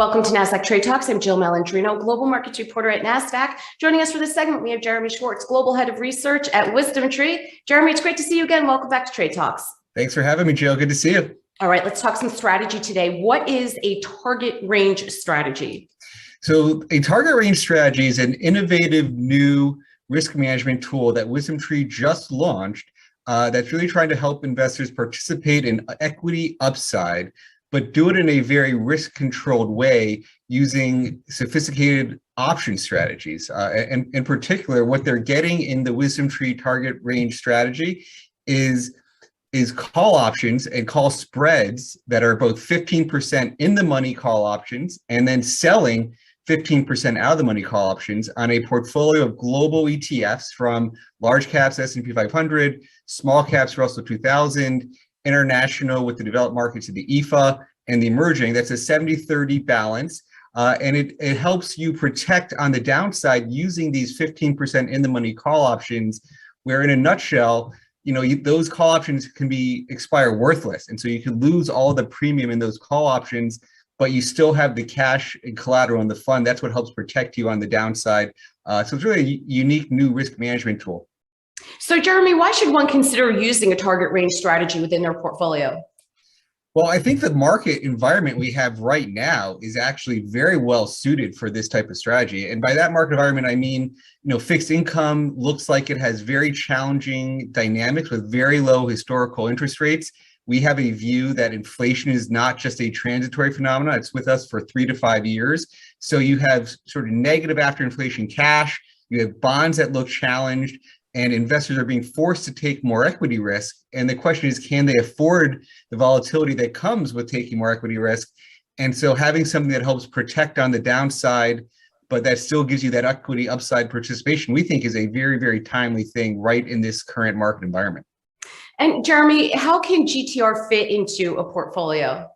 Welcome to Nasdaq Trade Talks. I'm Jill Malandrino, Global Markets Reporter at Nasdaq. Joining us for this segment, we have Jeremy Schwartz, Global Head of Research at WisdomTree. Jeremy, it's great to see you again. Welcome back to Trade Talks. Thanks for having me, Jill. Good to see you. All right, let's talk some strategy today. What is a target range strategy? So a target range strategy is an innovative new risk management tool that WisdomTree just launched that's really trying to help investors participate in equity upside, but do it in a very risk-controlled way using sophisticated option strategies. And in particular, what they're getting in the WisdomTree target range strategy is call options and call spreads that are both 15% in the money call options and then selling 15% out of the money call options on a portfolio of global ETFs from large caps S&P 500, small caps Russell 2000, international with the developed markets of the EFA, and the emerging. That's a 70-30 balance. And it helps you protect on the downside using these 15% in the money call options, where in a nutshell, those call options can expire worthless. And so you could lose all the premium in those call options, but you still have the cash and collateral in the fund. That's what helps protect you on the downside. So it's really a unique new risk management tool. So Jeremy, why should one consider using a target range strategy within their portfolio? Well, I think the market environment we have right now is actually very well suited for this type of strategy. And by that market environment, I mean, fixed income looks like it has very challenging dynamics with very low historical interest rates. We have a view that inflation is not just a transitory phenomenon. It's with us for 3 to 5 years. So you have sort of negative after inflation cash, you have bonds that look challenged, and investors are being forced to take more equity risk. And the question is, can they afford the volatility that comes with taking more equity risk? And so having something that helps protect on the downside, but that still gives you that equity upside participation, we think is a very, very timely thing right in this current market environment. And Jeremy, how can GTR fit into a portfolio?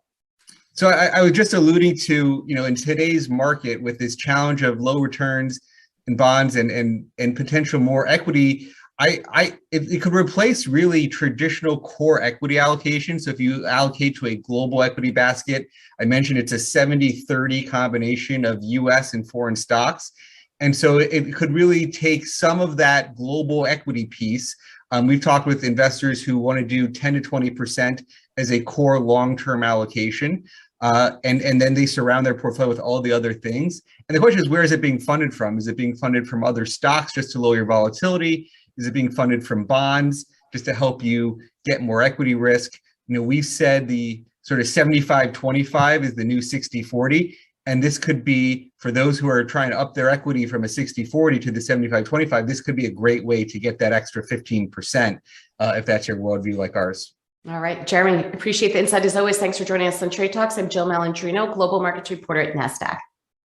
So I was just alluding to, in today's market with this challenge of low returns in bonds and potential more equity, it could replace really traditional core equity allocation. So if you allocate to a global equity basket, I mentioned it's a 70-30 combination of US and foreign stocks. And so it could really take some of that global equity piece. We've talked with investors who want to do 10 to 20% as a core long-term allocation. And then they surround their portfolio with all the other things. And the question is, where is it being funded from? Is it being funded from other stocks just to lower your volatility? Is it being funded from bonds just to help you get more equity risk? We've said the sort of 75-25 is the new 60-40. And this could be, for those who are trying to up their equity from a 60-40 to the 75-25, this could be a great way to get that extra 15% if that's your worldview like ours. All right, Jeremy, appreciate the insight as always. Thanks for joining us on Trade Talks. I'm Jill Malandrino, Global Markets Reporter at Nasdaq.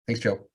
Thanks, Jill.